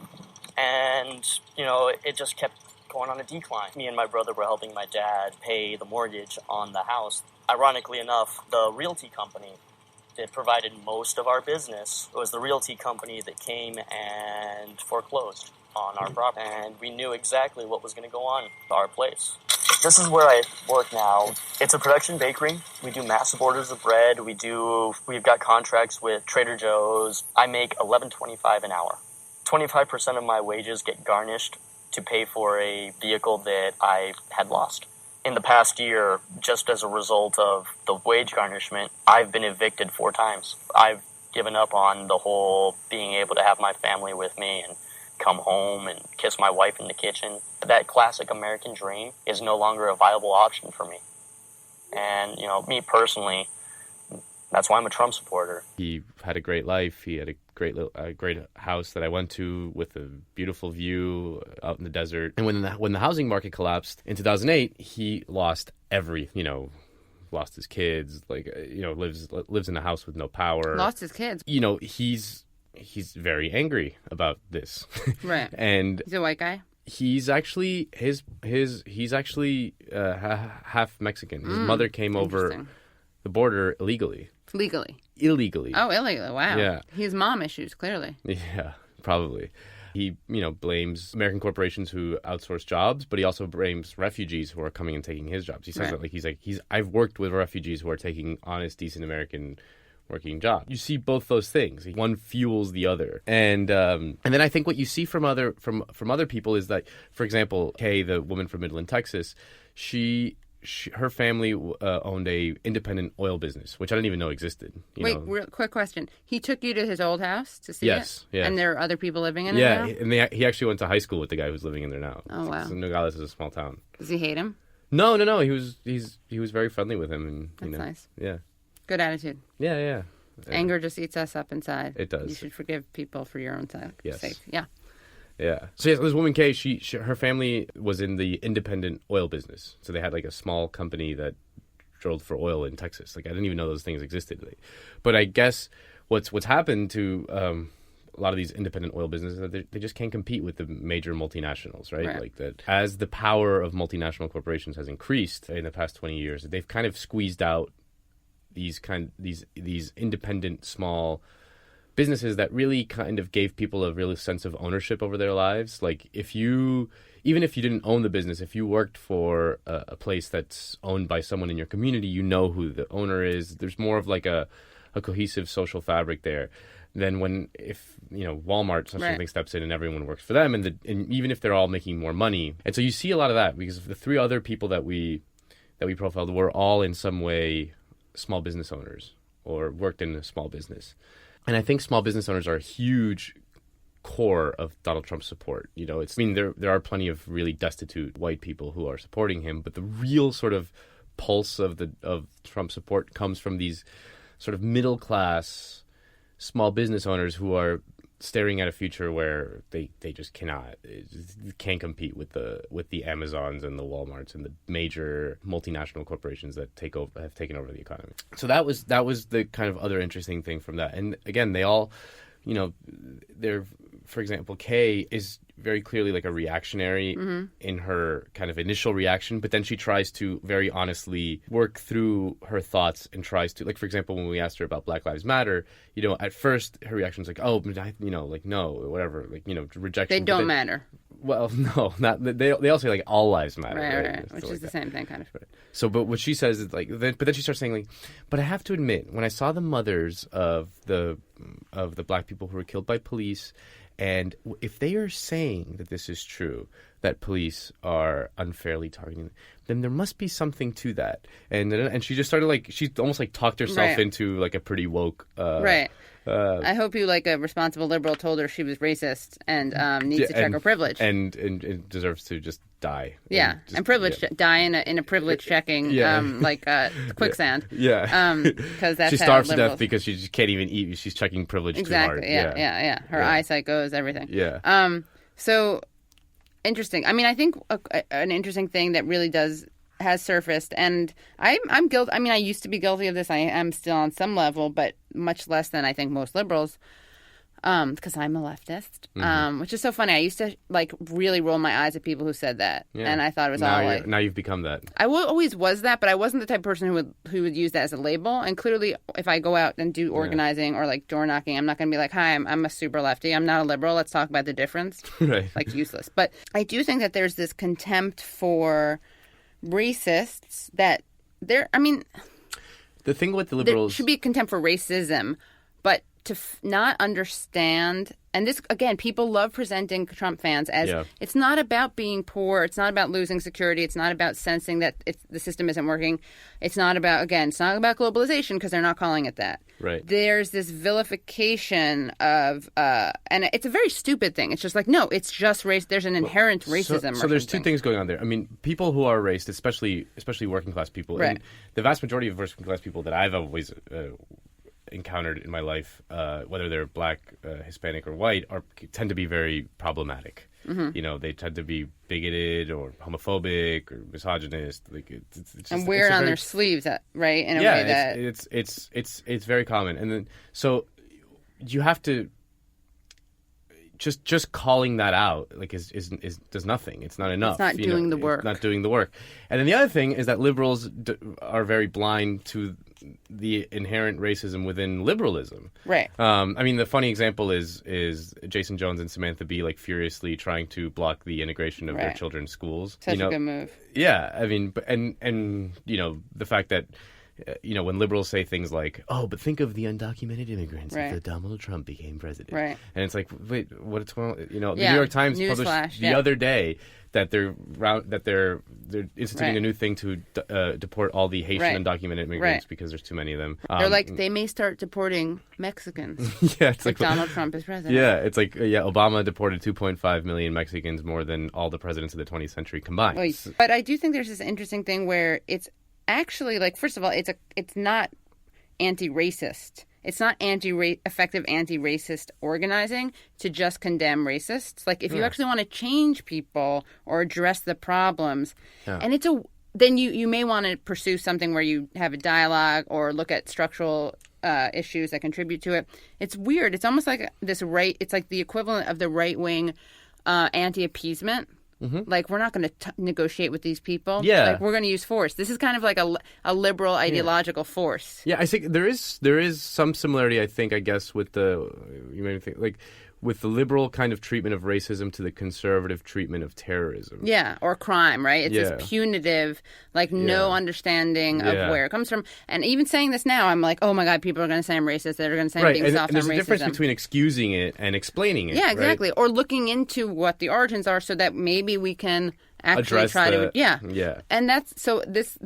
and it just kept going on a decline. Me and my brother were helping my dad pay the mortgage on the house. Ironically enough, the realty company that provided most of our business was the realty company that came and foreclosed on our property, and we knew exactly what was going to go on with our place. This is where I work now. It's a production bakery. We do massive orders of bread. We've got contracts with Trader Joe's. I make $11.25 an hour. 25% of my wages get garnished to pay for a vehicle that I had lost. In the past year, just as a result of the wage garnishment, I've been evicted 4 times. I've given up on the whole being able to have my family with me and come home and kiss my wife in the kitchen. That classic American dream is no longer a viable option for me. And, me personally, that's why I'm a Trump supporter. He had a great life. He had a great house that I went to with a beautiful view out in the desert. And when the housing market collapsed in 2008, he lost lost his kids, lives in a house with no power. Lost his kids. He's very angry about this. Right. And he's a white guy. He's actually he's actually half Mexican. His mother came over the border illegally. Illegally. Oh, illegally. Wow. Yeah. He has mom issues, clearly. Yeah, probably. He, blames American corporations who outsource jobs, but he also blames refugees who are coming and taking his jobs. He says that I've worked with refugees who are taking honest, decent American working job. You see both those things. One fuels the other, and then I think what you see from other people is that, for example, Kay, the woman from Midland, Texas, her family owned a independent oil business, which I didn't even know existed. Real quick question: he took you to his old house to see it? Yes. And there are other people living in it now? now? And he actually went to high school with the guy who's living in there now. Oh wow! So Nogales is a small town. Does he hate him? No. He was very friendly with him, and that's nice. Yeah. Good attitude. Yeah. Anger just eats us up inside. It does. You should forgive people for your own sake. Yes. Yeah. Yeah. So this woman, Kay, her family was in the independent oil business. So they had like a small company that drilled for oil in Texas. Like I didn't even know those things existed. But I guess what's happened to a lot of these independent oil businesses that they just can't compete with the major multinationals, right? Like that, as the power of multinational corporations has increased in the past 20 years, they've kind of squeezed out these independent small businesses that really kind of gave people a real sense of ownership over their lives. Like even if you didn't own the business, if you worked for a place that's owned by someone in your community, you know who the owner is. There's more of like a cohesive social fabric there than if Walmart or something steps in and everyone works for them, and even if they're all making more money. And so you see a lot of that, because the three other people that we profiled were all in some way small business owners or worked in a small business. And I think small business owners are a huge core of Donald Trump's support. There are plenty of really destitute white people who are supporting him, but the real sort of pulse of Trump support comes from these sort of middle class small business owners who are staring at a future where they just can't compete with the Amazons and the Walmarts and the major multinational corporations that have taken over the economy. So that was the kind of other interesting thing from that. And again, they all, they're, for example, Kay is very clearly like a reactionary in her kind of initial reaction, but then she tries to very honestly work through her thoughts and tries to, like, for example, when we asked her about Black Lives Matter, at first her reaction was like, oh, like, no, or whatever, like, rejection. They don't matter. Well, no, not they all say like all lives matter, right. Which is the same thing, kind of. Right. So, but what she says is like, but then she starts saying like, but I have to admit, when I saw the mothers of the Black people who were killed by police, and if they are saying that this is true, that police are unfairly targeting them, then there must be something to that. And she just started like, she almost like talked herself into like a pretty woke. I hope you, like a responsible liberal, told her she was racist and needs to check her privilege. And deserves to just die. Yeah, and privilege, die in a privilege checking, like quicksand. Yeah. Because that's she starves to death because she just can't even eat. She's checking privilege too hard. Yeah. Her eyesight goes, everything. Yeah. So interesting. I mean, I think an interesting thing that really has surfaced, and I'm guilty. I mean, I used to be guilty of this. I am still on some level, but much less than I think most liberals, because I'm a leftist, which is so funny. I used to like really roll my eyes at people who said that, and I thought it was all like. Now you've become that. I always was that, but I wasn't the type of person who would use that as a label. And clearly, if I go out and do organizing or like door knocking, I'm not going to be like, "Hi, I'm a super lefty. I'm not a liberal. Let's talk about the difference." Right. Like useless. But I do think that there's this contempt for racists that the thing with the liberals, there should be contempt for racism, but to not understand, and this again, people love presenting Trump fans as it's not about being poor, it's not about losing security, it's not about sensing that the system isn't working, it's not about globalization, because they're not calling it that. Right. There's this vilification of, and it's a very stupid thing. It's just like, no, it's just race. There's an inherent racism. So there's two things going on there. I mean, people who are racist, especially working class people, and the vast majority of working class people that I've always encountered in my life, whether they're Black, Hispanic, or white, tend to be very problematic. They tend to be bigoted or homophobic or misogynist. Like it's just, and wear it on their sleeves, right? In a way that it's very common. And then so you have to just calling that out like is does nothing. It's not enough. It's not doing the work. It's not doing the work. And then the other thing is that liberals are very blind to the inherent racism within liberalism. Right. I mean, the funny example is Jason Jones and Samantha Bee like furiously trying to block the integration of their children's schools. Such a good move. Yeah, I mean, and the fact that when liberals say things like, "Oh, but think of the undocumented immigrants if Donald Trump became president," and it's like, wait, what's going on? The New York Times published the other day that they're instituting a new thing to deport all the Haitian undocumented immigrants because there's too many of them. They're like, they may start deporting Mexicans. It's like Donald Trump is president. Yeah, it's like Obama deported 2.5 million Mexicans, more than all the presidents of the 20th century combined. But I do think there's this interesting thing where it's actually like, first of all, it's not anti-racist. It's not effective anti-racist organizing to just condemn racists. Like, if you actually want to change people or address the problems, and then you may want to pursue something where you have a dialogue or look at structural issues that contribute to it. It's weird. It's almost like this it's like the equivalent of the right-wing anti-appeasement. Mm-hmm. Like, we're not going to negotiate with these people. Yeah. Like, we're going to use force. This is kind of like a liberal ideological there Yeah, I think there is some similarity, I guess, with you made me think, like, with the liberal kind of treatment of racism to the conservative treatment of terrorism. Yeah, or crime, right? It's this punitive, like, no understanding of where it comes from. And even saying this now, I'm like, oh my God, people are going to say I'm racist. They're going to say I'm being soft on racism. There's a difference between excusing it and explaining it. Yeah, exactly. Right? Or looking into what the origins are so that maybe we can actually Yeah. And that's so this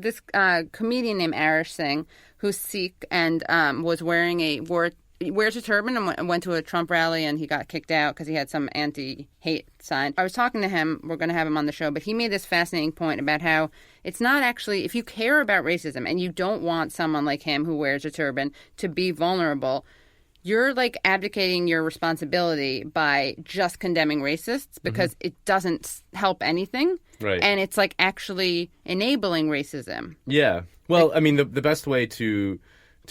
comedian named Arish Singh, who's Sikh and was wears a turban and went to a Trump rally, and he got kicked out because he had some anti-hate sign. I was talking to him. We're going to have him on the show, but he made this fascinating point about how it's not actually, if you care about racism and you don't want someone like him who wears a turban to be vulnerable, you're like abdicating your responsibility by just condemning racists because it doesn't help anything. Right. And it's like actually enabling racism. Yeah. Well, I mean, the best way to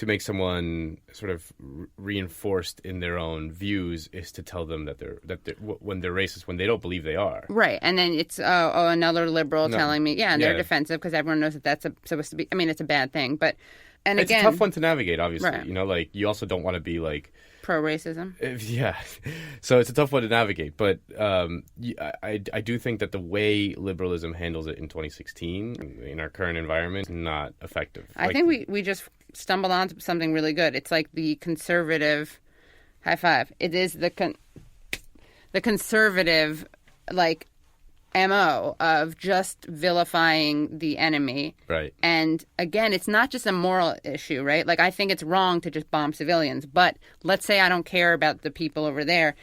make someone sort of reinforced in their own views is to tell them that they're when they're racist when they don't believe they are. Right, and then it's another liberal telling me, they're defensive because everyone knows that that's supposed to be. I mean, it's a bad thing, but it's a tough one to navigate. Obviously, right. Like you also don't want to be like pro-racism. Yeah, so it's a tough one to navigate. But I do think that the way liberalism handles it in 2016 in our current environment is not effective. I think we just stumbled onto something really good. It's like the conservative high five. It is the conservative like MO of just vilifying the enemy. Right. And again, it's not just a moral issue, right? Like, I think it's wrong to just bomb civilians, but let's say I don't care about the people over there.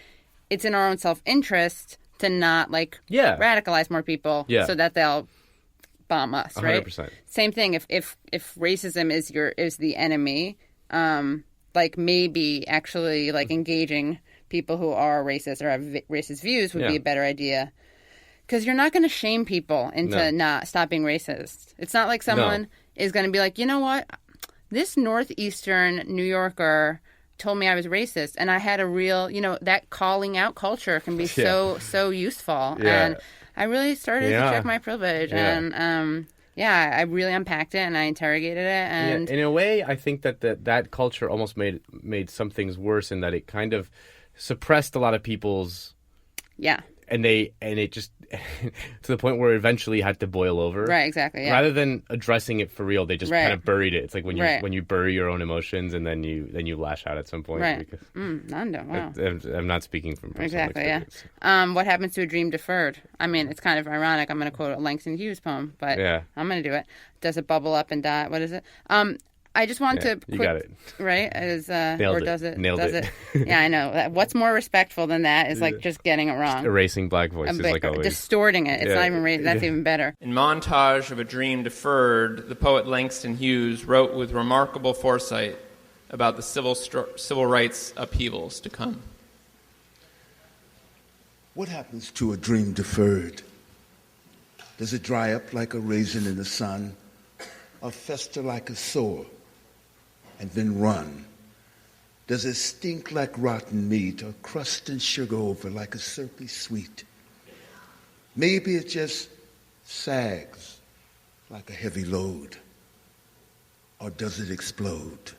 It's in our own self-interest to not radicalize more people so that they'll bomb us, right? 100%. Same thing. If racism is the enemy, like maybe actually like engaging people who are racist or have racist views would be a better idea. Because you're not going to shame people into not stop being racist. It's not like someone is going to be like, you know what, this northeastern New Yorker told me I was racist, and I had a real, that calling out culture can be so useful. Yeah. And I really started to check my privilege, and I really unpacked it and I interrogated it. And in a way, I think that culture almost made some things worse in that it kind of suppressed a lot of people's and it just to the point where it eventually had to boil over. Right, exactly. Yeah. Rather than addressing it for real, they just kind of buried it. It's like when you bury your own emotions and then you lash out at some point. Right. Nando, wow. I'm not speaking from personal experience. Yeah. What happens to a dream deferred? I mean, it's kind of ironic. I'm going to quote a Langston Hughes poem, but I'm going to do it. Does it bubble up and die? What is it? I just want to. You got it. Right? Nailed or does it? Nailed does it. Yeah, I know. What's more respectful than that is like just getting it wrong. Just erasing black voices like always. Distorting it. It's not even that's even better. In Montage of a Dream Deferred, the poet Langston Hughes wrote with remarkable foresight about the civil rights upheavals to come. What happens to a dream deferred? Does it dry up like a raisin in the sun, or fester like a sore, and then run? Does it stink like rotten meat, or crust and sugar over like a syrupy sweet? Maybe it just sags like a heavy load, or does it explode?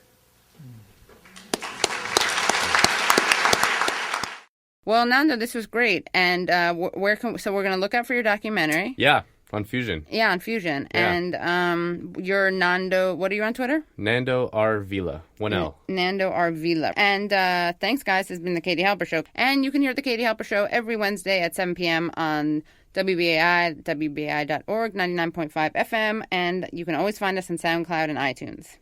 Well, Nando, this was great, and so we're going to look out for your documentary. Yeah. On Fusion. Yeah, on Fusion. Yeah. And you're Nando, what are you on Twitter? Nando R. Vila. 1L. Nando R. Vila. And thanks, guys. This has been The Katie Halper Show. And you can hear The Katie Halper Show every Wednesday at 7 p.m. on WBAI, WBAI.org, 99.5 FM. And you can always find us on SoundCloud and iTunes.